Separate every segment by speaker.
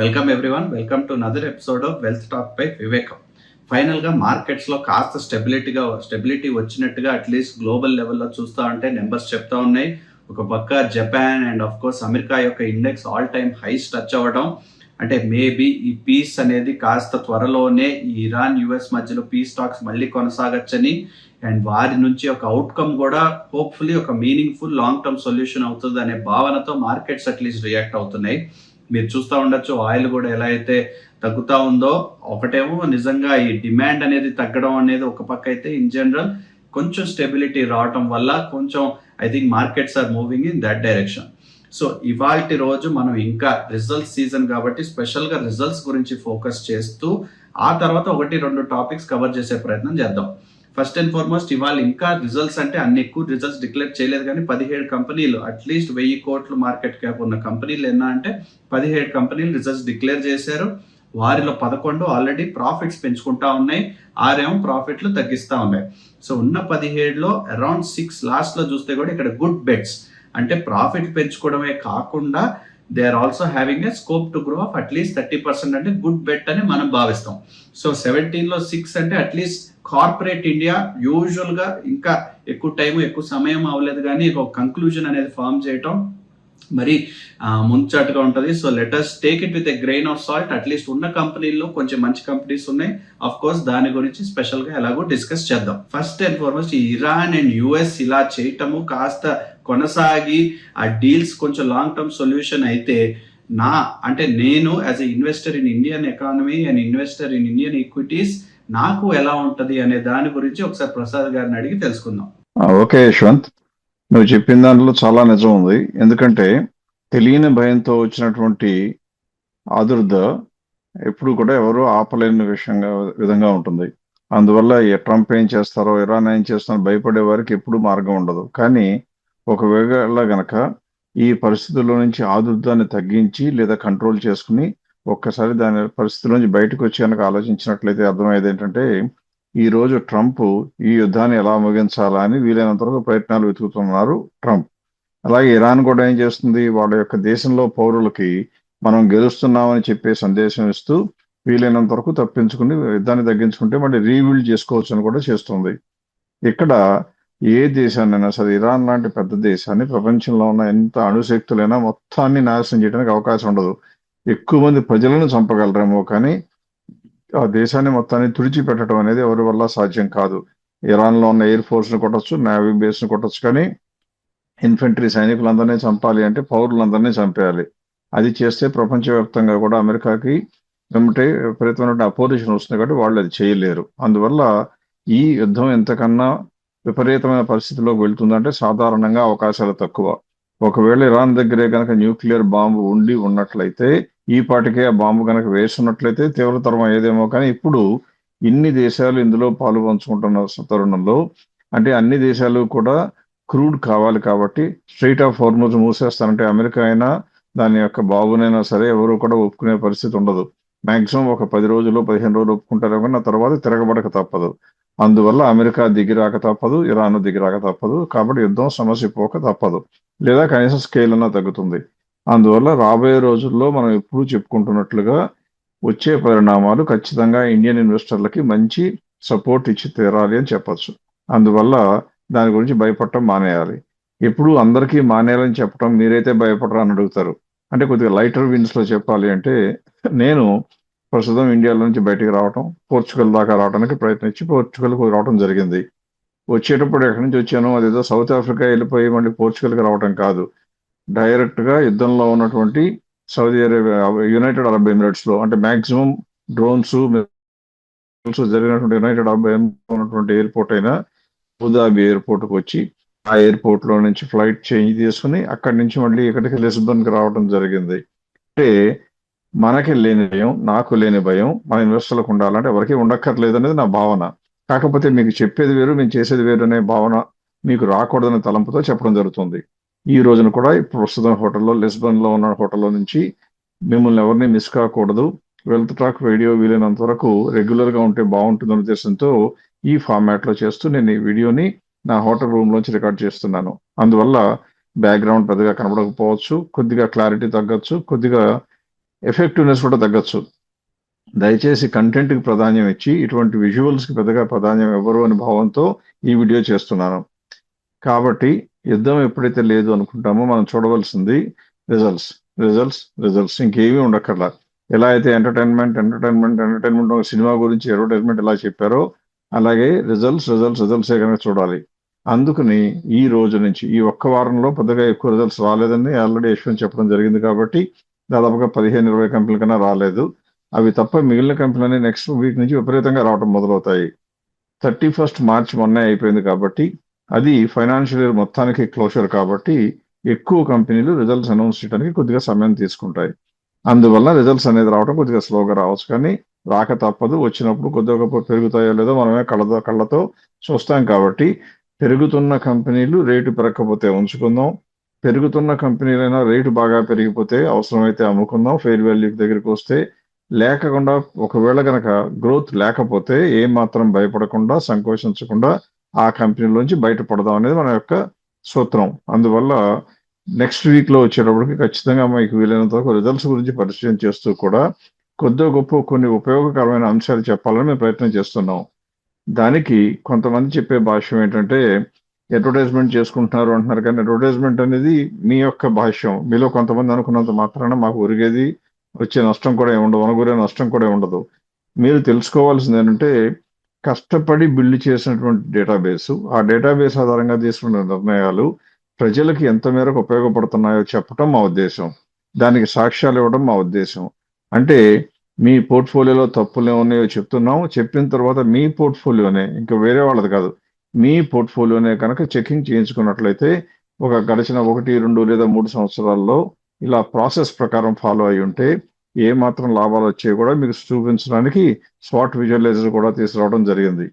Speaker 1: Welcome everyone. Welcome to another episode of wealth talk by వివేకం. ఫైనల్గా మార్కెట్స్లో కాస్త స్టెబిలిటీ వచ్చినట్టుగా అట్లీస్ట్ గ్లోబల్ లెవెల్లో చూస్తూ ఉంటే నెంబర్స్ చెప్తా ఉన్నాయి. ఒక పక్క Japan and of course America యొక్క index all time highs touch అవ్వడం, అంటే మేబీ ఈ పీస్ అనేది కాస్త త్వరలోనే ఈ ఇరాన్ యుఎస్ మధ్యలో పీస్ టాక్స్ మళ్ళీ కొనసాగచ్చని అండ్ వారి నుంచి ఒక అవుట్కమ్ కూడా హోప్ఫుల్లీ ఒక మీనింగ్ఫుల్ లాంగ్ టర్మ్ సొల్యూషన్ అవుతుంది అనే భావనతో మార్కెట్స్ అట్లీస్ట్ రియాక్ట్ అవుతున్నాయి. మీరు చూస్తూ ఉండొచ్చు ఆయిల్ కూడా ఎలా అయితే తగ్గుతూ ఉందో, ఒకటేమో నిజంగా ఈ డిమాండ్ అనేది తగ్గడం అనేది ఒక పక్క అయితే ఇన్ జనరల్ కొంచెం స్టెబిలిటీ రావటం వల్ల కొంచెం I think markets are moving in that direction. So ఇవాల్టి రోజు మనం ఇంకా రిజల్ట్స్ సీజన్ కాబట్టి స్పెషల్గా రిజల్ట్స్ గురించి ఫోకస్ చేస్తూ ఆ తర్వాత 1-2 టాపిక్స్ కవర్ చేసే ప్రయత్నం చేద్దాం. ఫస్ట్ అండ్ ఫార్మోస్ట్ ఇవాళ ఇంకా రిజల్ట్స్ అంటే అన్ని ఎక్కువ రిజల్ట్స్ డిక్లేర్ చేయలేదు, కానీ 17 కంపెనీలు అట్లీస్ట్ 1000 కోట్ల మార్కెట్ క్యాప్ ఉన్న కంపెనీలు ఎన్నా అంటే 17 కంపెనీలు రిజల్ట్స్ డిక్లేర్ చేశారు. వారిలో 11 ఆల్రెడీ ప్రాఫిట్స్ పెంచుకుంటా ఉన్నాయి, 6 ప్రాఫిట్లు తగ్గిస్తూ ఉన్నాయి. సో ఉన్న 17లో అరౌండ్ 6 లాస్ట్లో చూస్తే కూడా ఇక్కడ గుడ్ బెట్స్, అంటే ప్రాఫిట్ పెంచుకోవడమే కాకుండా they are also having a scope to grow of at least 30%, అంటే గుడ్ బెట్ అని మనం భావిస్తాం. సో 17లో 6 అంటే అట్లీస్ట్ కార్పొరేట్ ఇండియా యూజువల్గా ఇంకా ఎక్కువ టైం ఎక్కువ సమయం అవ్వలేదు, కానీ ఒక కంక్లూజన్ అనేది ఫామ్ చేయటం మరి ముంచాటుగా ఉంటుంది. So letters take it with a grain of salt. At least ఉన్న కంపెనీల్లో కొంచెం మంచి కంపెనీస్ ఉన్నాయి, అఫ్ కోర్స్ దాని గురించి స్పెషల్గా ఎలాగో డిస్కస్ చేద్దాం. ఫస్ట్ అండ్ ఫార్మోస్ట్ ఈ ఇరాన్ అండ్ యుఎస్ ఇలా చేయటము కాస్త కొనసాగి ఆ డీల్స్ కొంచెం లాంగ్ టర్మ్ సొల్యూషన్ అయితే అంటే నేను as a investor in Indian economy and investor in Indian equities నాకు ఎలా ఉంటది అనే దాని గురించి ఒకసారి ప్రసాద్ గారిని అడిగి తెలుసుకుందాం.
Speaker 2: ఓకే యశ్వంత్, నువ్వు చెప్పిన దాంట్లో చాలా నిజం ఉంది. ఎందుకంటే తెలియని భయంతో వచ్చినటువంటి ఆదుర్ద ఎప్పుడు కూడా ఎవరు ఆపలేని విధంగా ఉంటుంది. అందువల్ల ట్రంప్ ఏం చేస్తారో ఇరాన్ ఏం చేస్తారో భయపడే వారికి ఎప్పుడు మార్గం ఉండదు. కానీ ఒకవేళ గనక ఈ పరిస్థితుల్లో నుంచి ఆదుర్దాన్ని తగ్గించి లేదా కంట్రోల్ చేసుకుని ఒక్కసారి దాని పరిస్థితుల నుంచి బయటకు వచ్చి కనుక ఆలోచించినట్లయితే అర్థమయ్యేది ఏంటంటే, ఈ రోజు ట్రంప్ ఈ యుద్ధాన్ని ఎలా ముగించాలా అని వీలైనంత వరకు ప్రయత్నాలు వెతుకుతున్నారు ట్రంప్. అలాగే ఇరాన్ కూడా ఏం చేస్తుంది, వాళ్ళ యొక్క దేశంలో పౌరులకి మనం గెలుస్తున్నామని చెప్పే సందేశం ఇస్తూ వీలైనంత వరకు తప్పించుకుని యుద్ధాన్ని తగ్గించుకుంటే మళ్ళీ రీబిల్డ్ చేసుకోవచ్చు అని కూడా చేస్తుంది. ఇక్కడ ఏ దేశాన్నైనా సరే ఇరాన్ లాంటి పెద్ద దేశాన్ని ప్రపంచంలో ఉన్న ఎంత అణుశక్తులైనా మొత్తాన్ని నాశనం చేయడానికి అవకాశం ఉండదు. ఎక్కువ మంది ప్రజలను చంపగలరేమో కానీ ఆ దేశాన్ని మొత్తాన్ని తుడిచిపెట్టడం అనేది ఎవరి వల్ల సాధ్యం కాదు. ఇరాన్లో ఉన్న ఎయిర్ ఫోర్స్ని కొట్టచ్చు, నేవీ బేస్ని కొట్టచ్చు, కానీ ఇన్ఫెంట్రీ సైనికులందరినీ చంపాలి అంటే పౌరులందరినీ చంపేయాలి. అది చేస్తే ప్రపంచవ్యాప్తంగా కూడా అమెరికాకి వెంబటే విపరీతమైన అపోజిషన్ వస్తుంది కాబట్టి వాళ్ళు అది చేయలేరు. అందువల్ల ఈ యుద్ధం ఎంతకన్నా విపరీతమైన పరిస్థితిలోకి వెళ్తుందంటే సాధారణంగా అవకాశాలు తక్కువ. ఒకవేళ ఇరాన్ దగ్గరే కనుక న్యూక్లియర్ బాంబు ఉన్నట్లయితే ఈ పాటికే ఆ బాంబు కనుక వేసున్నట్లయితే తీవ్రతరం అయ్యేదేమో. కానీ ఇప్పుడు ఇన్ని దేశాలు ఇందులో పాలు పంచుకుంటున్న తరుణంలో, అంటే అన్ని దేశాలు కూడా క్రూడ్ కావాలి కాబట్టి స్ట్రైట్ ఆఫ్ హార్మజ్ మూసేస్తానంటే అమెరికా అయినా దాని యొక్క బాబునైనా సరే ఎవరు కూడా ఒప్పుకునే పరిస్థితి ఉండదు. మాక్సిమం ఒక 10 రోజులు 15 రోజులు ఒప్పుకుంటారు, కానీ ఆ తర్వాత తిరగబడక తప్పదు. అందువల్ల అమెరికా దిగిరాక తప్పదు, ఇరాన్ దిగిరాక తప్పదు. కాబట్టి యుద్ధం సమస్య పోక తప్పదు, లేదా కనీసం స్కేల్ అన్నా తగ్గుతుంది. అందువల్ల రాబోయే రోజుల్లో మనం ఎప్పుడూ చెప్పుకుంటున్నట్లుగా వచ్చే పరిణామాలు ఖచ్చితంగా ఇండియన్ ఇన్వెస్టర్లకి మంచి సపోర్ట్ ఇచ్చి తీరాలి అని చెప్పచ్చు. అందువల్ల దాని గురించి భయపడటం మానేయాలి. ఎప్పుడు అందరికీ మానేయాలని చెప్పడం, మీరైతే భయపడరా అని అడుగుతారు. అంటే కొద్దిగా లైటర్ విన్స్ లో చెప్పాలి అంటే, నేను ప్రస్తుతం ఇండియాలో నుంచి బయటికి రావటం, పోర్చుగల్ దాకా రావడానికి ప్రయత్నించి పోర్చుగల్కు రావడం జరిగింది. వచ్చేటప్పుడు ఎక్కడి నుంచి వచ్చాను, అదేదో సౌత్ ఆఫ్రికా వెళ్ళిపోయి మళ్ళీ పోర్చుగల్కి రావడం కాదు. డైరెక్ట్ గా యుద్ధంలో ఉన్నటువంటి Saudi Arabia, United Arab Emirates లో, అంటే మాక్సిమం డ్రోన్స్ జరిగినటువంటి యునైటెడ్ అరబ్ ఎమిరేట్స్ ఉన్నటువంటి ఎయిర్పోర్ట్ అయినా అబుదాబి ఎయిర్పోర్ట్ కు వచ్చి ఆ ఎయిర్పోర్ట్ లో నుంచి ఫ్లైట్ చేంజ్ చేసుకుని అక్కడి నుంచి మళ్ళీ ఇక్కడికి లిస్బన్ కి రావడం జరిగింది. అంటే మనకి లేని భయం, నాకు లేని భయం మన ఇన్వెస్టర్లకు ఉండాలంటే ఎవరికి ఉండక్కర్లేదు అనేది నా భావన. కాకపోతే మీకు చెప్పేది వేరు, మేము చేసేది వేరు అనే భావన మీకు రాకూడదనే తలంపుతో చెప్పడం జరుగుతుంది. ఈ రోజున కూడా ప్రస్తుతం హోటల్లో, లిస్బన్ లో ఉన్న హోటల్లో నుంచి మిమ్మల్ని ఎవరిని మిస్ కాకూడదు, వెల్త్ టాక్ వీడియో వీలైనంత వరకు రెగ్యులర్ గా ఉంటే బాగుంటుందనే ఉద్దేశంతో ఈ ఫార్మాట్ లో చేస్తూ నేను ఈ వీడియోని నా హోటల్ రూమ్ లోంచి రికార్డ్ చేస్తున్నాను. అందువల్ల బ్యాక్గ్రౌండ్ పెద్దగా కనబడకపోవచ్చు, కొద్దిగా క్లారిటీ తగ్గచ్చు, కొద్దిగా ఎఫెక్టివ్నెస్ కూడా తగ్గచ్చు. దయచేసి కంటెంట్కి ప్రాధాన్యం ఇచ్చి ఇటువంటి విజువల్స్కి పెద్దగా ప్రాధాన్యం ఇవ్వరు అని భావంతో ఈ వీడియో చేస్తున్నాను. కాబట్టి యుద్ధం ఎప్పుడైతే లేదు అనుకుంటామో మనం చూడవలసింది రిజల్ట్స్ రిజల్ట్స్ రిజల్ట్స్, ఇంకేమీ ఉండక్కర్లా. ఎలా అయితే ఎంటర్టైన్మెంట్ ఒక సినిమా గురించి అడ్వర్టైజ్మెంట్ ఎలా చెప్పారో అలాగే రిజల్ట్సే కనుక చూడాలి. అందుకని ఈ రోజు నుంచి ఈ ఒక్క వారంలో పెద్దగా ఎక్కువ రిజల్ట్స్ రాలేదని ఆల్రెడీ యశ్వంత్ చెప్పడం జరిగింది. కాబట్టి దాదాపుగా 15-20 కంపెనీల కన్నా రాలేదు. అవి తప్ప మిగిలిన కంపెనీలన్నీ నెక్స్ట్ వీక్ నుంచి విపరీతంగా రావడం మొదలవుతాయి. 31st మార్చ్ మొన్నే అయిపోయింది కాబట్టి అది ఫైనాన్షియల్ ఇయర్ మొత్తానికి క్లోజర్ కాబట్టి ఎక్కువ కంపెనీలు రిజల్ట్స్ అనౌన్స్ చేయడానికి కొద్దిగా సమయం తీసుకుంటాయి. అందువల్ల రిజల్ట్స్ అనేది రావడం కొద్దిగా స్లోగా రావచ్చు, కానీ రాక తప్పదు. వచ్చినప్పుడు కొద్దిగా పెరుగుతాయో లేదో మనమే కళ్ళతో చూస్తాం. కాబట్టి పెరుగుతున్న కంపెనీలు రేటు పెరగకపోతే ఉంచుకుందాం, పెరుగుతున్న కంపెనీలైనా రేటు బాగా పెరిగిపోతే అవసరమైతే అమ్ముకుందాం ఫెయిర్ వాల్యూ దగ్గరికి వస్తే. లేకుండా ఒకవేళ కనుక గ్రోత్ లేకపోతే ఏమాత్రం భయపడకుండా సంకోచించకుండా ఆ కంపెనీలోంచి బయటపడదాం అనేది మన యొక్క సూత్రం. అందువల్ల నెక్స్ట్ వీక్లో వచ్చేటప్పటికి ఖచ్చితంగా మీకు వీలైనంత వరకు రిజల్ట్స్ గురించి పరిచయం చేస్తూ కూడా కొద్దిగా గొప్ప కొన్ని ఉపయోగకరమైన అంశాలు చెప్పాలని మేము ప్రయత్నం చేస్తున్నాం. దానికి కొంతమంది చెప్పే భాష్యం ఏంటంటే అడ్వర్టైజ్మెంట్ చేసుకుంటున్నారు అంటున్నారు, కానీ అడ్వర్టైజ్మెంట్ అనేది మీ యొక్క భాష్యం. మీలో కొంతమంది అనుకున్నంత మాత్రాన మాకు ఒరిగేది వచ్చే నష్టం కూడా ఉండదు, అనుగురే నష్టం కూడా ఉండదు. మీరు తెలుసుకోవాల్సింది ఏంటంటే కష్టపడి బిల్డ్ చేసినటువంటి డేటాబేసు, ఆ డేటాబేస్ ఆధారంగా తీసుకున్న నిర్ణయాలు ప్రజలకి ఎంత మేరకు ఉపయోగపడుతున్నాయో చెప్పడం మా ఉద్దేశం. దానికి సాక్ష్యాలు ఇవ్వడం మా ఉద్దేశం. అంటే మీ పోర్ట్ఫోలియోలో తప్పులు ఏమున్నాయో చెప్తున్నాం. చెప్పిన తర్వాత మీ పోర్ట్ఫోలియోనే, ఇంకా వేరే వాళ్ళది కాదు, మీ పోర్ట్ఫోలియోనే కనుక చెకింగ్ చేయించుకున్నట్లయితే ఒక గడిచిన 1, 2 లేదా 3 సంవత్సరాల్లో ఇలా ప్రాసెస్ ప్రకారం ఫాలో అయి ఉంటే ఏ మాత్రం లాభాలు వచ్చాయి కూడా మీకు చూపించడానికి స్వాట్ విజువలైజర్ కూడా తీసుకురావడం జరిగింది.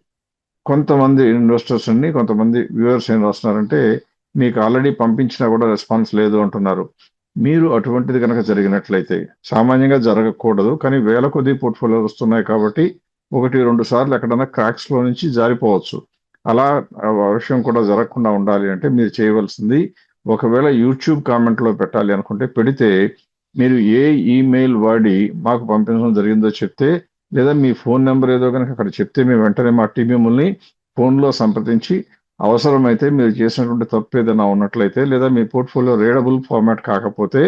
Speaker 2: కొంతమంది ఇన్వెస్టర్స్ అన్ని కొంతమంది వ్యూవర్స్ ఏం రాస్తున్నారంటే మీకు ఆల్రెడీ పంపించినా కూడా రెస్పాన్స్ లేదు అంటున్నారు. మీరు అటువంటిది కనుక జరిగినట్లయితే, సామాన్యంగా జరగకూడదు కానీ వేల కొద్ది పోర్ట్ఫోలియోలు వస్తున్నాయి కాబట్టి 1-2 సార్లు ఎక్కడైనా క్రాక్స్ లో నుంచి జారిపోవచ్చు. అలా విషయం కూడా జరగకుండా ఉండాలి అంటే మీరు చేయవలసింది, ఒకవేళ యూట్యూబ్ కామెంట్ లో పెట్టాలి అనుకుంటే పెడితే మీరు ఏ ఈమెయిల్ వాడి మాకు పంపించడం జరిగిందో చెప్తే, లేదా మీ ఫోన్ నెంబర్ ఏదో కనుక అక్కడ చెప్తే మేము వెంటనే మా టీం మిమ్మల్ని ఫోన్లో సంప్రదించి అవసరమైతే మీరు చేసినటువంటి తప్పు ఏదైనా ఉన్నట్లయితే లేదా మీ పోర్ట్ఫోలియో రీడబుల్ ఫార్మాట్ కాకపోతే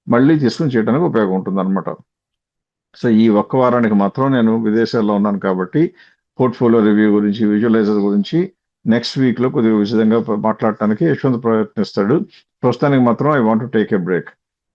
Speaker 2: మళ్ళీ తీసుకుని చేయడానికి ఉపయోగం ఉంటుంది అనమాట. సో ఈ ఒక్క వారానికి మాత్రం నేను విదేశాల్లో ఉన్నాను కాబట్టి పోర్ట్ఫోలియో రివ్యూ గురించి, విజువలైజర్ గురించి నెక్స్ట్ వీక్లో కొద్దిగా విషదంగా మాట్లాడటానికి యశ్వంత్ ప్రయత్నిస్తాడు. ప్రస్తుతానికి మాత్రం I want to take a break.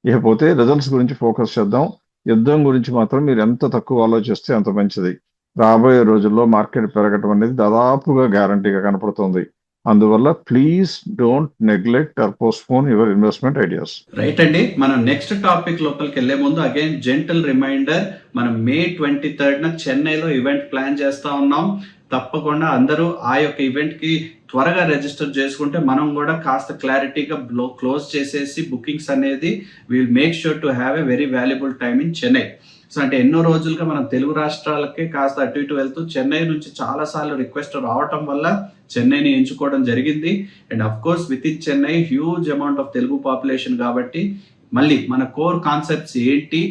Speaker 2: ఇకపోతే రిజల్ట్స్ గురించి ఫోకస్ చేద్దాం. యుద్ధం గురించి మాత్రం మీరు ఎంత తక్కువ ఆలోచిస్తే అంత మంచిది. రాబోయే రోజుల్లో మార్కెట్ పెరగటం అనేది దాదాపుగా గ్యారంటీగా కనపడుతుంది. అందువల్ల please don't neglect or postpone your investment ideas.
Speaker 1: Right అండి, మనం నెక్స్ట్ టాపిక్ లోపలికి వెళ్లే ముందు అగైన్ జెంటల్ రిమైండర్, మనం May 23rd చెన్నైలో ఈవెంట్ ప్లాన్ చేస్తా ఉన్నాం. తప్పకుండా అందరూ ఆ యొక్క ఈవెంట్ కి త్వరగా రిజిస్టర్ చేసుకుంటే మనం కూడా కాస్త క్లారిటీగా క్లోజ్ చేసేసి బుకింగ్స్ అనేది will make sure to have a very valuable time in Chennai. So అంటే ఎన్నో రోజులుగా మనం తెలుగు రాష్ట్రాలకే కాస్త అటు ఇటు వెళ్తూ చెన్నై నుంచి చాలా సార్లు రిక్వెస్ట్ రావటం వల్ల చెన్నైని ఎంచుకోవడం జరిగింది. And of course with in Chennai huge amount of Telugu population కాబట్టి మళ్ళీ మన కోర్ కాన్సెప్ట్స్ ఏంటి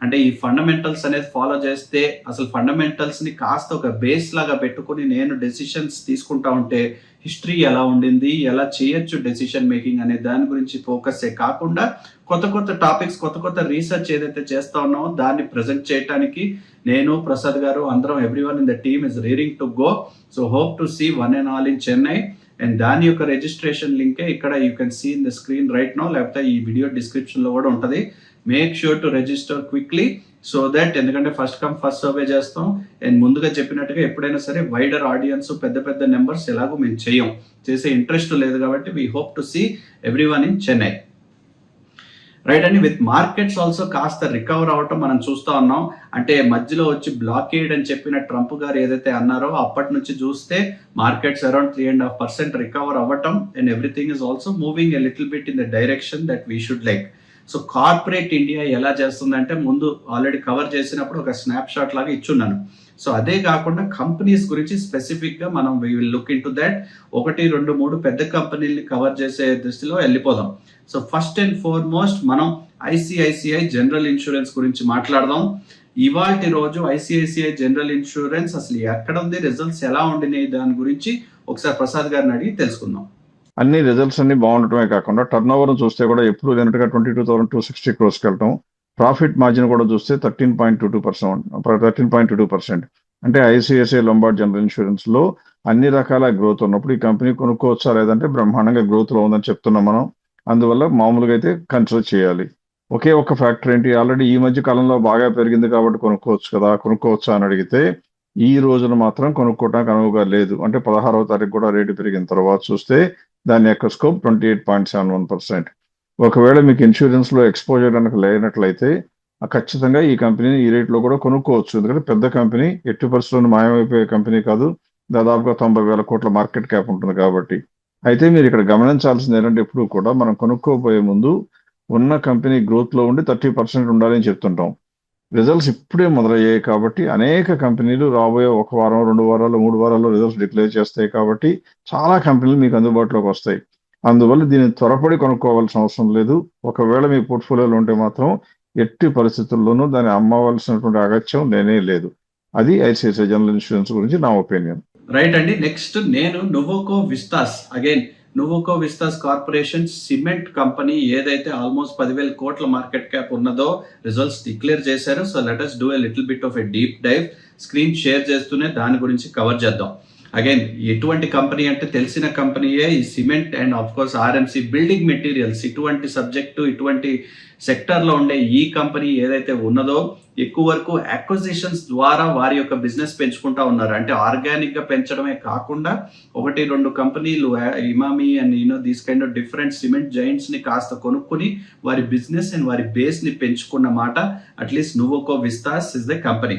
Speaker 1: అంటే ఈ ఫండమెంటల్స్ అనేది ఫాలో చేస్తే అసలు ఫండమెంటల్స్ ని కాస్త ఒక బేస్ లాగా పెట్టుకుని నేను డెసిషన్స్ తీసుకుంటా ఉంటే హిస్టరీ ఎలా ఉండింది, ఎలా చేయొచ్చు డెసిషన్ మేకింగ్ అనే దాని గురించి ఫోకస్సే కాకుండా కొత్త కొత్త టాపిక్స్, కొత్త కొత్త రీసెర్చ్ ఏదైతే చేస్తా ఉన్నామో దాన్ని ప్రజెంట్ చేయడానికి నేను, ప్రసాద్ గారు అందరం everyone in the team is raring to go. So hope to see one and all in Chennai. And దాని యొక్క రిజిస్ట్రేషన్ లింకే ఇక్కడ you can see in the screen right now, లేకపోతే ఈ వీడియో డిస్క్రిప్షన్ లో కూడా ఉంటుంది. Make sure to register quickly so that, ఎందుకంటే ఫస్ట్ కమ్ ఫస్ట్ సర్వే చేస్తాం. అండ్ ముందుగా చెప్పినట్టుగా ఎప్పుడైనా సరే వైడర్ ఆడియన్స్, పెద్ద పెద్ద నెంబర్స్ ఎలాగో మేము చేసే ఇంట్రెస్ట్ లేదు కాబట్టి we hope to see everyone in Chennai. Right అండి, విత్ మార్కెట్స్ ఆల్సో కాస్త రికవర్ అవ్వటం మనం చూస్తా ఉన్నాం. అంటే మధ్యలో వచ్చి బ్లాకేడ్ అని చెప్పిన ట్రంప్ గారు ఏదైతే అన్నారో అప్పటి నుంచి చూస్తే మార్కెట్స్ అరౌండ్ 3.5% రికవర్ అవ్వటం and everything is also moving a little bit in the direction that we should like. So corporate India ఎలా చేస్తుందంటే ముందు ఆల్రెడీ కవర్ చేసినప్పుడు ఒక స్నాప్ షాట్ లాగా ఇచ్చున్నాను. సో అదే కాకుండా కంపెనీస్ గురించి స్పెసిఫిక్గా మనం we will look into that. 1, 2, 3 పెద్ద కంపెనీల్ని కవర్ చేసే దృష్టిలో వెళ్ళిపోదాం. సో ఫస్ట్ అండ్ ఫార్మోస్ట్ మనం ఐసిఐసిఐ జనరల్ ఇన్సూరెన్స్ గురించి మాట్లాడదాం. ఇవాల్టి రోజు ఐసిఐసిఐ జనరల్ ఇన్సూరెన్స్ అసలు ఎక్కడ ఉంది, రిజల్ట్స్ ఎలా ఉండినాయి, దాని గురించి ఒకసారి ప్రసాద్ గారిని అడిగి తెలుసుకుందాం.
Speaker 2: అన్ని రిజల్ట్స్ అన్ని బాగుండటమే కాకుండా టర్న్ ఓవర్ చూస్తే కూడా ఎప్పుడు లేనట్టుగా 22,260 crores వెళ్ళటం, ప్రాఫిట్ మార్జిన్ కూడా చూస్తే 13.22%. అంటే ఐసిఐసిఐ లొంబార్డ్ జనరల్ ఇన్సూరెన్స్ లో అన్ని రకాల గ్రోత్ ఉన్నప్పుడు ఈ కంపెనీ కొనుక్కోవచ్చా లేదంటే బ్రహ్మాండంగా గ్రోత్ లో ఉందని చెప్తున్నాం మనం. అందువల్ల మామూలుగా అయితే కన్సిడర్ చేయాలి. ఒకే ఒక ఫ్యాక్టర్ ఏంటి, ఆల్రెడీ ఈ మధ్య కాలంలో బాగా పెరిగింది కాబట్టి కొనుక్కోవచ్చా అని అడిగితే ఈ రోజున మాత్రం కొనుక్కోవడానికి అనువుగా లేదు. అంటే 16వ తారీఖు కూడా రేటు పెరిగిన తర్వాత చూస్తే దాని యొక్క స్కోప్ 28.71%. ఒకవేళ మీకు ఇన్సూరెన్స్ లో ఎక్స్పోజర్ కనుక లేనట్లయితే ఖచ్చితంగా ఈ కంపెనీని ఈ రేట్లో కూడా కొనుక్కోవచ్చు. ఎందుకంటే పెద్ద కంపెనీ, ఎట్టి పరిస్థితుల్లో మాయమైపోయే కంపెనీ కాదు. దాదాపుగా 90,000 కోట్ల మార్కెట్ క్యాప్ ఉంటుంది కాబట్టి. అయితే మీరు ఇక్కడ గమనించాల్సింది ఏంటంటే ఎప్పుడు కూడా మనం కొనుక్కోబోయే ముందు ఉన్న కంపెనీ గ్రోత్ లో ఉండి 30% ఉండాలని చెప్తుంటాం. రిజల్ట్స్ ఇప్పుడే మొదలయ్యాయి కాబట్టి అనేక కంపెనీలు రాబోయే 1 వారం, 2 వారాలు, 3 వారాల్లో రిజల్ట్స్ డిక్లేర్ చేస్తాయి కాబట్టి చాలా కంపెనీలు మీకు అందుబాటులోకి వస్తాయి. అందువల్ల దీన్ని త్వరపడి కొనుక్కోవాల్సిన అవసరం లేదు. ఒకవేళ మీ పోర్ట్ఫోలియోలో ఉంటే మాత్రం ఎట్టి పరిస్థితుల్లోనూ దాన్ని అమ్మవలసినటువంటి అగత్యం లేనే లేదు. అది ఐసిఐసిఐ జనరల్ ఇన్సూరెన్స్ గురించి నా ఒపీనియన్.
Speaker 1: రైట్ అండి. నెక్స్ట్ నేను Nuvoco Vistas, again Nuvoco Vistas corporation cement company ఏదైతే ఆల్మోస్ట్ 10,000 కోట్ల మార్కెట్ క్యాప్ ఉన్నదో రిజల్ట్స్ డిక్లేర్ చేశారు. So let us do a little bit of a deep dive. Screen share చేస్తూనే దాని గురించి కవర్ చేద్దాం. అగైన్ ఎటువంటి కంపెనీ అంటే తెలిసిన కంపెనీయే ఈ cement and of course RMC building materials, ఇటువంటి సబ్జెక్టు, ఇటువంటి సెక్టర్లో ఉండే ఈ కంపెనీ ఏదైతే ఉన్నదో ఎక్కువ వరకు అక్విజిషన్స్ ద్వారా వారి యొక్క బిజినెస్ పెంచుకుంటా ఉన్నారు. అంటే ఆర్గానిక్గా పెంచడమే కాకుండా 1, 2 కంపెనీలు Emami and these kind of different cement జైంట్స్ని కాస్త కొనుక్కుని వారి బిజినెస్ అండ్ వారి బేస్ని పెంచుకున్న మాట. At least Nuvoco Vistas is the company.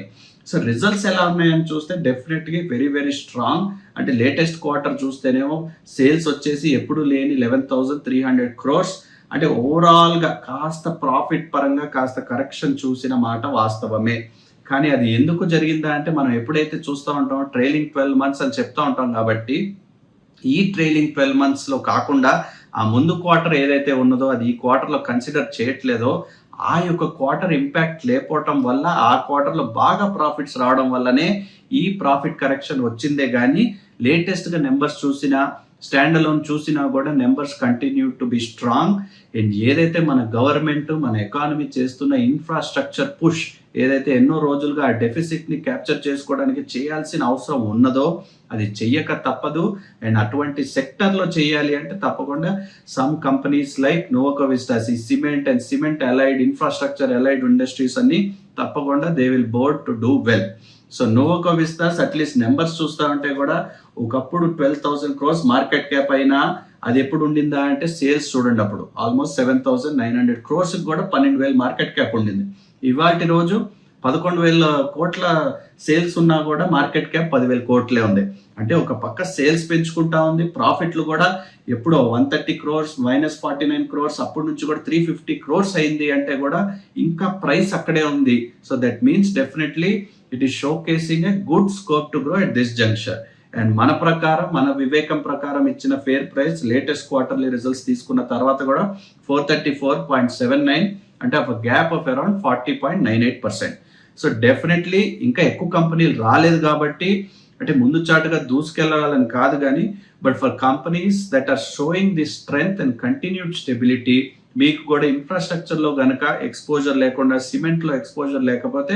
Speaker 1: So results ఎలా ఉన్నాయని చూస్తే డెఫినెట్గా వెరీ వెరీ స్ట్రాంగ్. అంటే లేటెస్ట్ క్వార్టర్ చూస్తేనేమో సేల్స్ వచ్చేసి ఎప్పుడు లేని 11,300 crores. అంటే ఓవరాల్గా కాస్త ప్రాఫిట్ పరంగా కాస్త కరెక్షన్ చూసిన మాట వాస్తవమే. కానీ అది ఎందుకు జరిగిందా అంటే మనం ఎప్పుడైతే చూస్తూ ఉంటామో ట్రైలింగ్ 12 months అని చెప్తా ఉంటాం కాబట్టి ఈ ట్రైలింగ్ 12 monthsలో కాకుండా ఆ ముందు క్వార్టర్ ఏదైతే ఉన్నదో అది ఈ క్వార్టర్లో కన్సిడర్ చేయట్లేదో ఆ యొక్క క్వార్టర్ ఇంపాక్ట్ లేకపోవటం వల్ల ఆ క్వార్టర్లో బాగా ప్రాఫిట్స్ రావడం వల్లనే ఈ ప్రాఫిట్ కరెక్షన్ వచ్చిందే కానీ లేటెస్ట్గా నెంబర్స్ చూసినా స్టాండ్ అలోన్ చూసినా కూడా numbers continue to be strong. And ఏదైతే మన గవర్నమెంట్ మన ఎకానమీ చేస్తున్న ఇన్ఫ్రాస్ట్రక్చర్ పుష్ ఏదైతే ఎన్నో రోజులుగా ఆ డెఫిసిట్ని క్యాప్చర్ చేసుకోవడానికి చేయాల్సిన అవసరం ఉన్నదో అది చెయ్యక తప్పదు. అండ్ అటువంటి సెక్టర్లో చేయాలి అంటే తప్పకుండా some companies like Nuvoco Vistas, ఈ cement and cement allied infrastructure allied industries అన్ని తప్పకుండా they will bound to do well. So Nuvoco Vistas at least numbers చూస్తా ఉంటే కూడా ఒకప్పుడు 12,000 crores మార్కెట్ క్యాప్ అయినా అది ఎప్పుడు ఉండిందా అంటే సేల్స్ చూడండి అప్పుడు ఆల్మోస్ట్ 7,900 crores కూడా 12,000 మార్కెట్ క్యాప్ ఉండింది. ఇవాటి రోజు 11,000 కోట్ల సేల్స్ ఉన్నా కూడా మార్కెట్ క్యాప్ 10,000 కోట్లే ఉంది. అంటే ఒక పక్క సేల్స్ పెంచుకుంటా ఉంది, ప్రాఫిట్లు కూడా ఎప్పుడో 130 crores -49 crores అప్పటి నుంచి కూడా 350 crores అయింది అంటే కూడా ఇంకా ప్రైస్ అక్కడే ఉంది. So that means definitely it is showcasing a good scope to grow at this junction. And మన ప్రకారం మన వివేకం ప్రకారం ఇచ్చిన fair price latest quarterly results తీసుకున్న తర్వాత కూడా 434.79 అంటే ఒక gap of around 40.98%. So definitely ఇంకా ఎక్కువ కంపెనీలు రాలేదు కాబట్టి అంటే ముందు చాటుగా దూసుకెళ్ళాలని కాదు కానీ but for companies that are showing the strength and continued stability, మీకు కూడా ఇన్ఫ్రాస్ట్రక్చర్లో కనుక ఎక్స్పోజర్ లేకుండా సిమెంట్లో ఎక్స్పోజర్ లేకపోతే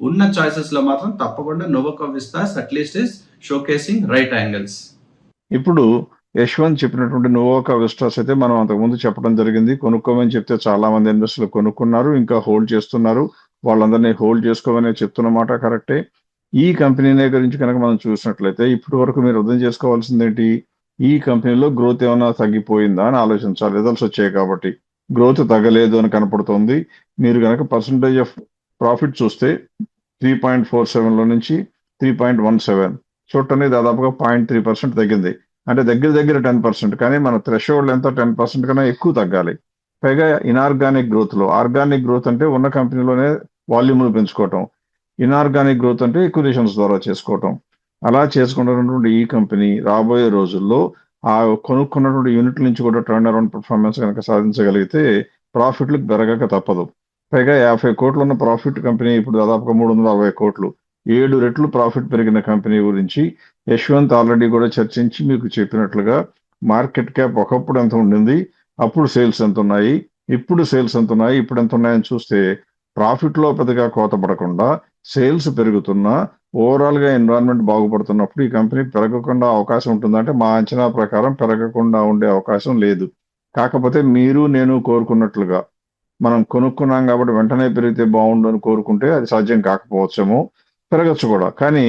Speaker 1: ఉన్న చాయిసెస్లో మాత్రం తప్పకుండా Nuvoco Vistas at least is showcasing right angles.
Speaker 2: ఇప్పుడు యశ్వంత్ చెప్పినటువంటి నువోకో విస్తాస్ అయితే మనం అంతకుముందు చెప్పడం జరిగింది. కొనుక్కోమని చెప్తే చాలా మంది ఇన్వెస్టర్లు కొనుక్కున్నారు, ఇంకా హోల్డ్ చేస్తున్నారు. వాళ్ళందరినీ హోల్డ్ చేసుకోమని చెప్తున్నమాట కరెక్టే. ఈ కంపెనీనే గురించి కనుక మనం చూసినట్లయితే ఇప్పటి వరకు మీరు అర్థం చేసుకోవాల్సింది ఏంటి, ఈ కంపెనీలో గ్రోత్ ఏమైనా తగ్గిపోయిందా అని ఆలోచించాలి. రిజల్ట్స్ వచ్చాయి కాబట్టి గ్రోత్ తగ్గలేదు అని కనపడుతోంది. మీరు కనుక పర్సంటేజ్ ఆఫ్ ప్రాఫిట్ చూస్తే 3.47 నుంచి 3.17 చూడటానికి దాదాపుగా 0.3% తగ్గింది. అంటే దగ్గర 10%. కానీ మన థ్రెషోల్డ్ ఎంత 10% కన్నా ఎక్కువ తగ్గాలి. పైగా ఇన్ఆర్గానిక్ గ్రోత్లో, ఆర్గానిక్ గ్రోత్ అంటే ఉన్న కంపెనీలోనే వాల్యూమ్లు పెంచుకోవటం, ఇన్ఆర్గానిక్ గ్రోత్ అంటే ఎక్విజిషన్స్ ద్వారా చేసుకోవటం. అలా చేసుకుంటున్నటువంటి ఈ కంపెనీ రాబోయే రోజుల్లో ఆ కొనుక్కున్నటువంటి యూనిట్ల నుంచి కూడా టర్న్ అరౌండ్ పర్ఫార్మెన్స్ కనుక సాధించగలిగితే ప్రాఫిట్లు పెరగక తప్పదు. పైగా 50 కోట్లు ఉన్న ప్రాఫిట్ కంపెనీ ఇప్పుడు దాదాపుగా 360 కోట్లు, 7 రెట్లు ప్రాఫిట్ పెరిగిన కంపెనీ గురించి యశ్వంత్ ఆల్రెడీ కూడా చర్చించి మీకు చెప్పినట్లుగా మార్కెట్ క్యాప్ ఒకప్పుడు ఎంత ఉండింది, అప్పుడు సేల్స్ ఎంత ఉన్నాయి, ఇప్పుడు సేల్స్ ఎంత ఉన్నాయి, ఇప్పుడు ఎంత ఉన్నాయని చూస్తే ప్రాఫిట్లో పెద్దగా కోత పడకుండా సేల్స్ పెరుగుతున్నా ఓవరాల్ గా ఎన్విరాన్మెంట్ బాగుపడుతున్నప్పుడు ఈ కంపెనీ పెరగకుండా అవకాశం ఉంటుందంటే మా అంచనా ప్రకారం పెరగకుండా ఉండే అవకాశం లేదు. కాకపోతే మీరు నేను కోరుకున్నట్లుగా మనం కొనుక్కున్నాం కాబట్టి వెంటనే పెరిగితే బాగుండు అని కోరుకుంటే అది సాధ్యం కాకపోవచ్చేమో, పెరగచ్చు కూడా. కానీ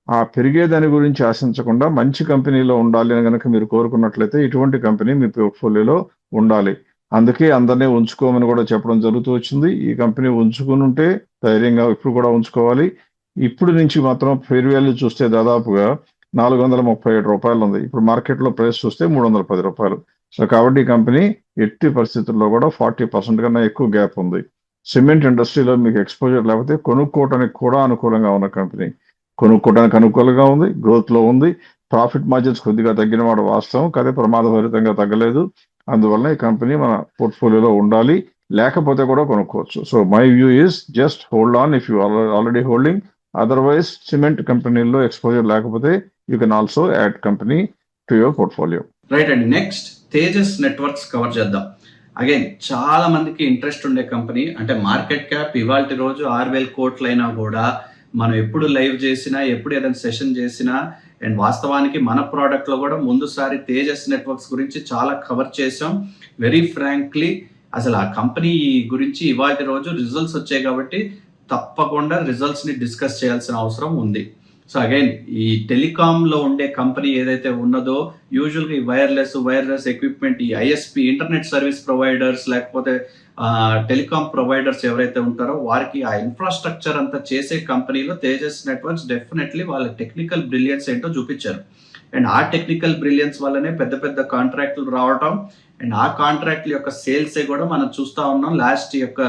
Speaker 2: ఆ పెరిగే దాని గురించి ఆశించకుండా మంచి కంపెనీలో ఉండాలి అని కనుక మీరు కోరుకున్నట్లయితే ఇటువంటి కంపెనీ మీ పోర్ట్ఫోలియోలో ఉండాలి. అందుకే అందరినీ ఉంచుకోమని కూడా చెప్పడం జరుగుతూ వచ్చింది. ఈ కంపెనీ ఉంచుకుని ఉంటే ధైర్యంగా ఇప్పుడు కూడా ఉంచుకోవాలి. ఇప్పుడు నుంచి మాత్రం ఫెయిర్ వాల్యూ చూస్తే దాదాపుగా 437 రూపాయలు ఉంది. ఇప్పుడు మార్కెట్లో ప్రైస్ చూస్తే 310 రూపాయలు. సో కాబట్టి ఈ కంపెనీ ఎట్టి పరిస్థితుల్లో కూడా 40% కన్నా ఎక్కువ గ్యాప్ ఉంది. సిమెంట్ ఇండస్ట్రీలో మీకు ఎక్స్పోజర్ లేకపోతే కొనుక్కోవటానికి కూడా అనుకూలంగా ఉన్న కంపెనీ. కొనుక్కోవడానికి అనుకూలంగా ఉంది, గ్రోత్ లో ఉంది. ప్రాఫిట్ మార్జిన్స్ కొద్దిగా తగ్గిన వాడు వాస్తవం, కానీ ప్రమాదభరితంగా తగ్గలేదు. అందువల్ల ఈ కంపెనీ మన పోర్ట్ఫోలియోలో ఉండాలి, లేకపోతే కూడా కొనుక్కోవచ్చు. So my view is just hold on if you already holding. Otherwise cement కంపెనీల్లో ఎక్స్పోజర్ లేకపోతే you can also ad company to your portfolio.
Speaker 1: Right అండి. నెక్స్ట్ తేజస్ నెట్వర్క్స్ కవర్ చేద్దాం. అగైన్ చాలా మందికి ఇంట్రెస్ట్ ఉండే కంపెనీ. అంటే మార్కెట్ క్యాప్ ఇవాళ రోజు 6,000 కోట్లైనా కూడా మనం ఎప్పుడు లైవ్ చేసినా, ఎప్పుడు ఏదైనా సెషన్ చేసినా, అండ్ వాస్తవానికి మన ప్రోడక్ట్లో కూడా ముందుసారి తేజస్ నెట్వర్క్స్ గురించి చాలా కవర్ చేసాం. వెరీ ఫ్రాంక్లీ అసలు ఆ కంపెనీ గురించి ఇవాళ రోజు రిజల్ట్స్ వచ్చాయి కాబట్టి తప్పకుండా రిజల్ట్స్ని డిస్కస్ చేయాల్సిన అవసరం ఉంది. సో అగైన్ ఈ టెలికాంలో ఉండే కంపెనీ ఏదైతే ఉన్నదో యూజువల్గా ఈ వైర్లెస్ ఎక్విప్మెంట్, ఈ ఐఎస్పి ఇంటర్నెట్ సర్వీస్ ప్రొవైడర్స్ లేకపోతే టెలికాం ప్రొవైడర్స్ ఎవరైతే ఉంటారో వారికి ఆ ఇన్ఫ్రాస్ట్రక్చర్ అంతా చేసే కంపెనీలో తేజస్ నెట్వర్క్స్ డెఫినెట్లీ వాళ్ళ టెక్నికల్ బ్రిలియన్స్ ఏంటో చూపించారు. అండ్ ఆ టెక్నికల్ బ్రిలియన్స్ వల్లనే పెద్ద పెద్ద కాంట్రాక్టులు రావటం, అండ్ ఆ కాంట్రాక్ట్ల యొక్క సేల్సే కూడా మనం చూస్తూ ఉన్నాం. లాస్ట్ యొక్క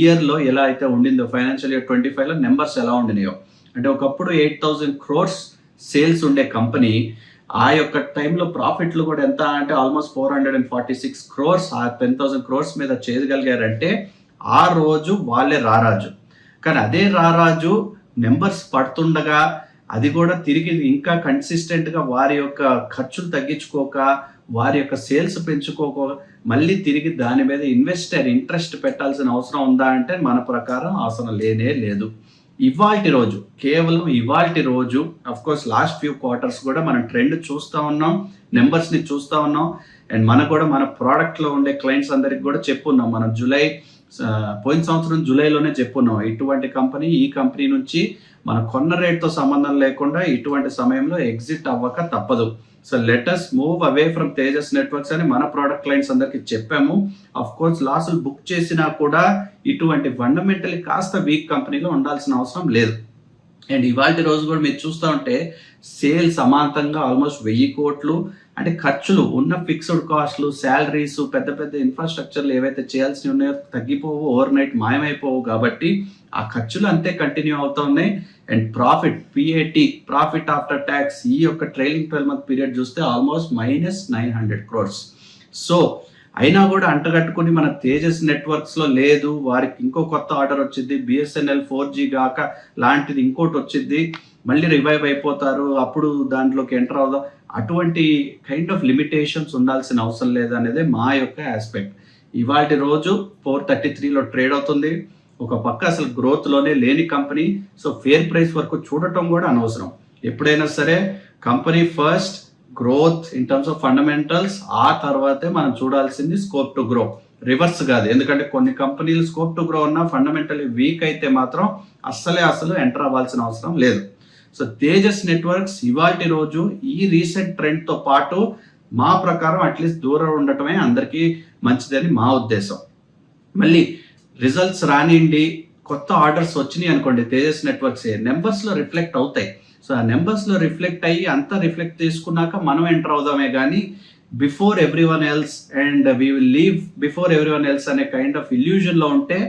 Speaker 1: ఇయర్లో ఎలా అయితే ఉండిందో, ఫైనాన్షియల్ ఇయర్ 25లో నెంబర్స్ ఎలా ఉండినాయో, అంటే ఒకప్పుడు 8,000 crores సేల్స్ ఉండే కంపెనీ ఆ యొక్క టైంలో ప్రాఫిట్లు కూడా ఎంత అంటే ఆల్మోస్ట్ 446 crores, ఆ 10,000 crores మీద చేయగలిగారంటే ఆ రోజు వాళ్ళే రారాజు. కానీ అదే రారాజు నెంబర్స్ పడుతుండగా అది కూడా తిరిగి ఇంకా కన్సిస్టెంట్గా వారి యొక్క ఖర్చులు తగ్గించుకోక, వారి యొక్క సేల్స్ పెంచుకోక, మళ్ళీ తిరిగి దాని మీద ఇంట్రెస్ట్ పెట్టాల్సిన అవసరం ఉందా అంటే మన ప్రకారం అవసరం లేనే లేదు. కేవలం ఇవాల్టి రోజు of course last few quarters కూడా మనం ట్రెండ్ చూస్తూ ఉన్నాం, నెంబర్స్ని చూస్తూ ఉన్నాం. అండ్ మనకు కూడా మన ప్రోడక్ట్లో ఉండే క్లయింట్స్ అందరికి కూడా చెప్పున్నాం. మనం పోయిన సంవత్సరం జూలైలోనే చెప్పున్నాం, ఇటువంటి కంపెనీ, ఈ కంపెనీ నుంచి మన కొన్న రేట్తో సంబంధం లేకుండా ఇటువంటి సమయంలో ఎగ్జిట్ అవ్వక తప్పదు. So let us move away from Tejas networks అని మన ప్రోడక్ట్ క్లయింట్స్ అందరికి చెప్పాము. అఫ్ కోర్స్ లాసులు బుక్ చేసినా కూడా ఇటువంటి ఫండమెంటలీ కాస్త వీక్ కంపెనీలో ఉండాల్సిన అవసరం లేదు. అండ్ ఇవాళ రోజు కూడా మీరు చూస్తూ ఉంటే సేల్స్ అమాంతంగా ఆల్మోస్ట్ 1000 కోట్లు. అంటే ఖర్చులు ఉన్న ఫిక్స్డ్ కాస్ట్లు, శాలరీస్, పెద్ద పెద్ద ఇన్ఫ్రాస్ట్రక్చర్లు ఏవైతే చేయాల్సి ఉన్నాయో తగ్గిపోవు, ఓవర్ నైట్ మాయమైపోవు. కాబట్టి ఆ ఖర్చులు అంతే కంటిన్యూ అవుతూ ఉన్నాయి. And PAT, profit after tax, ఈ యొక్క ట్రైలింగ్ 12 month పీరియడ్ చూస్తే ఆల్మోస్ట్ -900 crores. సో అయినా కూడా అంటగట్టుకుని మన తేజస్ నెట్వర్క్స్లో లేదు, వారికి ఇంకో కొత్త ఆర్డర్ వచ్చింది, BSNL 4G గాక లాంటిది ఇంకోటి వచ్చింది, మళ్ళీ రివైవ్ అయిపోతారు, అప్పుడు దాంట్లోకి ఎంటర్ అవుదాం, అటువంటి కైండ్ ఆఫ్ లిమిటేషన్స్ ఉండాల్సిన అవసరం లేదు అనేది మా యొక్క ఆస్పెక్ట్. ఇవాళ రోజు 433లో ట్రేడ్ అవుతుంది. ఒక పక్క అసలు గ్రోత్లోనే లేని కంపెనీ. సో ఫేర్ ప్రైస్ వరకు చూడటం కూడా అనవసరం. ఎప్పుడైనా సరే company first growth in terms of fundamentals, ఆ తర్వాతే మనం చూడాల్సింది స్కోప్ టు గ్రో, రివర్స్ కాదు. ఎందుకంటే కొన్ని కంపెనీలు స్కోప్ టు గ్రో ఉన్నా ఫండమెంటల్లీ వీక్ అయితే మాత్రం అసలు ఎంటర్ అవ్వాల్సిన అవసరం లేదు. సో తేజస్ నెట్వర్క్స్ ఇవాల్టి రోజు ఈ రీసెంట్ ట్రెండ్తో పాటు మా ప్రకారం అట్లీస్ట్ దూరం ఉండటమే అందరికీ మంచిదని మా ఉద్దేశం. మళ్ళీ రిజల్ట్స్ రానివ్వండి, కొత్త ఆర్డర్స్ వచ్చినాయి అనుకోండి, తేజస్ నెట్వర్క్స్ నెంబర్స్లో రిఫ్లెక్ట్ అవుతాయి. సో ఆ నెంబర్స్లో రిఫ్లెక్ట్ అయ్యి అంతా రిఫ్లెక్ట్ తీసుకున్నాక మనం ఎంటర్ అవుదామే కానీ before everyone else and we will leave before everyone else అనే కైండ్ ఆఫ్ ఇల్యూజన్లో ఉంటే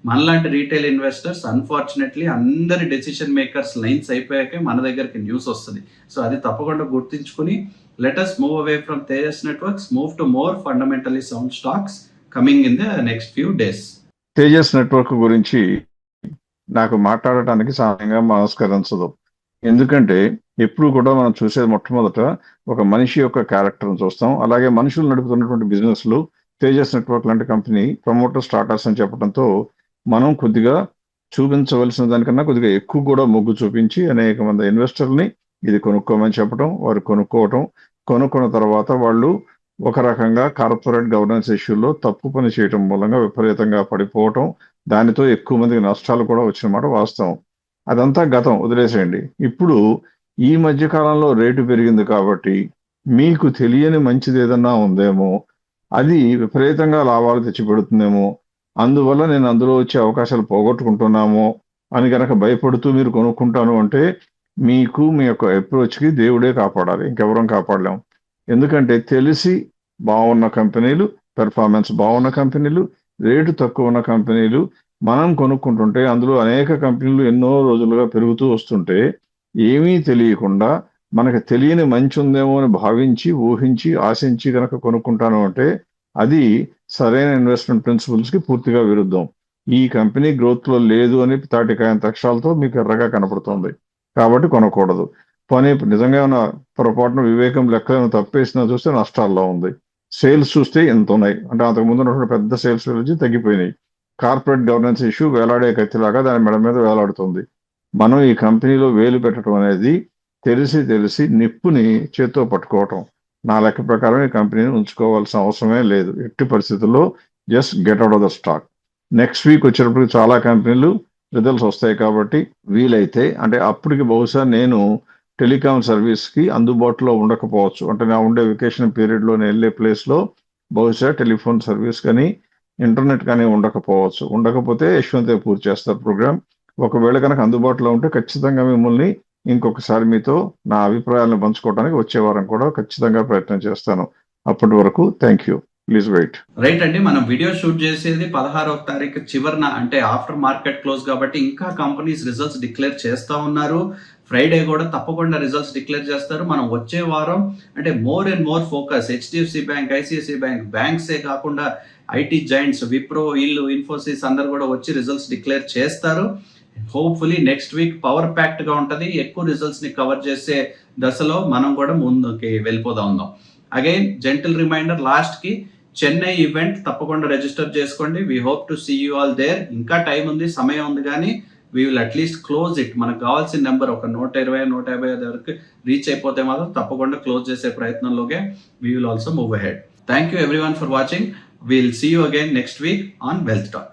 Speaker 1: మనలాంటి రీటైల్ ఇన్వెస్టర్స్ అన్ఫార్చునేట్లీ అందరి డెసిషన్ మేకర్స్ లైన్స్ అయిపోయాకే మన దగ్గరికి న్యూస్ వస్తుంది. సో అది తప్పకుండా గుర్తించుకుని let us move away from Tejas Networks, move to more fundamentally sound stocks coming in the next few days.
Speaker 2: Tejas network గురించి నాకు మాట్లాడటానికి సామాన్యంగా మనస్కరించదు. ఎందుకంటే ఎప్పుడు కూడా మనం చూసేది మొట్టమొదట ఒక మనిషి యొక్క క్యారెక్టర్ని చూస్తాం. అలాగే మనుషులు నడుపుతున్నటువంటి బిజినెస్లు తేజస్ నెట్వర్క్ లాంటి కంపెనీ ప్రమోటర్ స్టార్టర్స్ అని చెప్పడంతో మనం కొద్దిగా చూపించవలసిన దానికన్నా కొద్దిగా ఎక్కువ కూడా మొగ్గు చూపించి అనేక మంది ఇన్వెస్టర్ని ఇది కొనుక్కోమని చెప్పడం, వారు కొనుక్కున్న తర్వాత వాళ్ళు ఒక రకంగా కార్పొరేట్ గవర్నెన్స్ ఇష్యూలో తప్పు పని చేయటం మూలంగా విపరీతంగా పడిపోవటం, దానితో ఎక్కువ మందికి నష్టాలు కూడా వచ్చిన మాట వాస్తవం. అదంతా గతం, వదిలేసేయండి. ఇప్పుడు ఈ మధ్య కాలంలో రేటు పెరిగింది కాబట్టి మీకు తెలియని మంచిది ఏదన్నా ఉందేమో, అది విపరీతంగా లాభాలు తెచ్చిపెడుతుందేమో, అందువల్ల నేను అందులో వచ్చే అవకాశాలు పోగొట్టుకుంటున్నామో అని కనుక భయపడుతూ మీరు కొనుక్కుంటాను అంటే మీకు మీ యొక్క అప్రోచ్కి దేవుడే కాపాడాలి, ఇంకెవరం కాపాడలేం. ఎందుకంటే తెలిసి బాగున్న కంపెనీలు, పెర్ఫార్మెన్స్ బాగున్న కంపెనీలు, రేటు తక్కువ ఉన్న కంపెనీలు మనం కొనుక్కుంటుంటే అందులో అనేక కంపెనీలు ఎన్నో రోజులుగా పెరుగుతూ వస్తుంటే ఏమీ తెలియకుండా మనకు తెలియని మంచి ఉందేమో అని భావించి, ఊహించి, ఆశించి కనుక కొనుక్కుంటాను అంటే అది సరైన ఇన్వెస్ట్మెంట్ ప్రిన్సిపల్స్కి పూర్తిగా విరుద్ధం. ఈ కంపెనీ గ్రోత్లో లేదు అని తాటికాయంత అక్షరాలతో మీకు ఎర్రగా కనపడుతుంది. కాబట్టి కొనకూడదు. పని నిజంగా ఏమైనా పొరపాటున వివేకం లెక్కలను తప్పేసినా చూస్తే నష్టాల్లో ఉంది. సేల్స్ చూస్తే ఎంత ఉన్నాయి అంటే అంతకుముందు ఉన్నటువంటి పెద్ద సేల్స్ నుంచి తగ్గిపోయినాయి. కార్పొరేట్ గవర్నెన్స్ ఇష్యూ వేలాడే కత్తిలాగా దాని మెడ మీద వేలాడుతుంది. మనం ఈ కంపెనీలో వేలు పెట్టడం అనేది తెలిసి నిప్పుని చేత్తో పట్టుకోవటం. నా లెక్క ప్రకారం ఈ కంపెనీని ఉంచుకోవాల్సిన అవసరమే లేదు. ఎట్టి పరిస్థితుల్లో just get out of the stock. Next week వచ్చేటప్పటికి చాలా కంపెనీలు రిజల్ట్స్ వస్తాయి కాబట్టి వీలైతే అంటే అప్పటికి బహుశా నేను టెలికాం సర్వీస్కి అందుబాటులో ఉండకపోవచ్చు. అంటే నా ఉండే వెకేషన్ పీరియడ్లో నేను వెళ్ళే ప్లేస్లో బహుశా టెలిఫోన్ సర్వీస్ కానీ ఇంటర్నెట్ కానీ ఉండకపోవచ్చు. ఉండకపోతే యశ్వంతే పూర్తి చేస్తారు ప్రోగ్రామ్. ఒకవేళ కనుక అందుబాటులో ఉంటే ఖచ్చితంగా మిమ్మల్ని ఇంకొకసారి మీతో నా అభిప్రాయాలను పంచుకోవడానికి వచ్చే వారం కూడా ఖచ్చితంగా ప్రయత్నం చేస్తాను. అప్పటి వరకు thank you. Please wait.
Speaker 1: Right అండి, మనం వీడియో షూట్ చేసేది 16వ తారీఖు చివరిన, అంటే ఆఫ్టర్ మార్కెట్ క్లోజ్ కాబట్టి ఇంకా కంపెనీస్ రిజల్ట్స్ డిక్లేర్ చేస్తూ ఉన్నారు. ఫ్రైడే కూడా తప్పకుండా రిజల్ట్స్ డిక్లేర్ చేస్తారు. మనం వచ్చే వారం అంటే more and more focus HDFC bank, ICICI bank, బ్యాంక్సే కాకుండా ఐటీ జైంట్స్, విప్రో, ఇల్లు, ఇన్ఫోసిస్ అందరు కూడా వచ్చి రిజల్ట్స్ డిక్లేర్ చేస్తారు. Hopefully next week power packed గా ఉంటుంది. ఎక్కువ రిజల్ట్స్ ని కవర్ చేసే దశలో మనం కూడా ముందుకి వెళ్ళిపోదా ఉందాం. అగైన్ జెంటల్ రిమైండర్, లాస్ట్ కి చెన్నై ఈవెంట్ తప్పకుండా రిజిస్టర్ చేసుకోండి. We hope to see you all there. ఇంకా టైం ఉంది, సమయం ఉంది, కానీ we will at least close it. మనకు కావాల్సిన నెంబర్ ఒక 120-150 వరకు రీచ్ అయిపోతే మాత్రం తప్పకుండా క్లోజ్ చేసే ప్రయత్నంలోకే we will also move ahead. Thank you everyone for watching. We'll see you again next week on Wealth Talk.